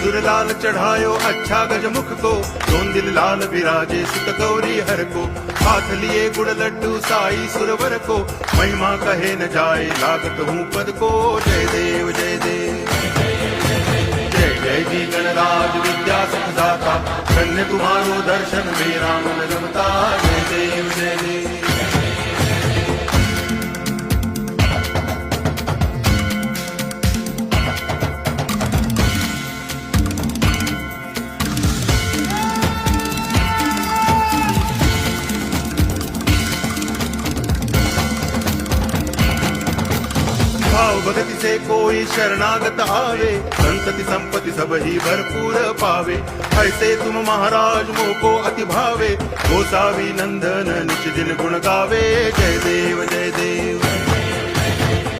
सिंदूर लाल चढ़ायो अच्छा गजमुख को, दोन दिल लाल विराजे सुत गौरी हर को, हाथ लिए गुड़ लड्डू साई सुरवर को, महिमा कहे न जाए लागत हूँ पद को। जय देव जय देव जय जय जी गणराज विद्या सुख दाता, धन्य तुम्हारो दर्शन मेरा मन रमता। जय देव जय देव भाव भगति से कोई शरणागत आवे, संतति संपत्ति सब ही भरपूर पावे। ऐसे तुम महाराज मोको अति भावे, गोसावी नंदन निच दिन गुण गावे। जय देव जय देव